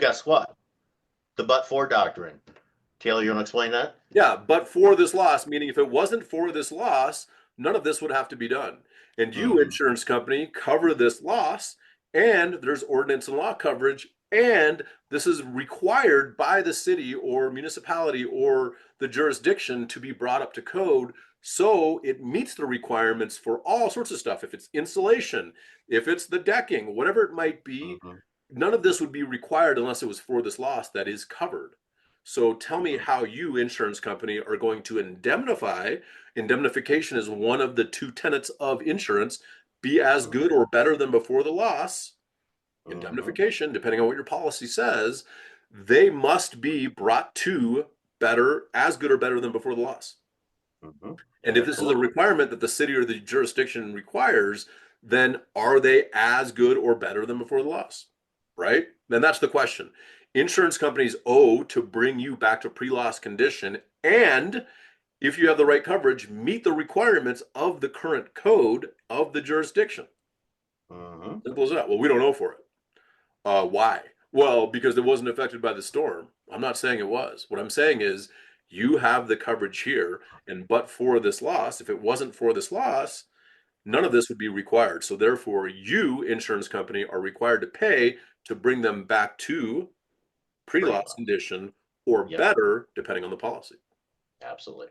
But guess what? The but-for doctrine. Taylor, you want to explain that? Yeah, but for this loss, meaning if it wasn't for this loss, none of this would have to be done. And you, Mm-hmm. insurance company, cover this loss, and there's ordinance and law coverage, and this is required by the city or municipality or the jurisdiction to be brought up to code. So it meets the requirements for all sorts of stuff. If it's insulation, if it's the decking, whatever it might be, Mm-hmm. none of this would be required unless it was for this loss that is covered. So tell me Mm-hmm. how you, insurance company, are going to indemnify. Indemnification is one of the two tenets of insurance. Be as good or better than before the loss. Mm-hmm. Indemnification, depending on what your policy says, they must be brought to better, as good or better than before the loss. Mm-hmm. And if this is a Absolutely. requirement that the city or the jurisdiction requires, then are they as good or better than before the loss? Right? Then that's the question. Insurance companies owe to bring you back to pre-loss condition, and if you have the right coverage, meet the requirements of the current code of the jurisdiction. Mm-hmm. Simple as that. Well, we don't owe for it. Why? Well, because it wasn't affected by the storm. I'm not saying it was. What I'm saying is you have the coverage here, and but for this loss, if it wasn't for this loss, none of this would be required. So therefore, you, insurance company, are required to pay to bring them back to pre-loss Pre-law. condition or Yep. better, depending on the policy. Absolutely.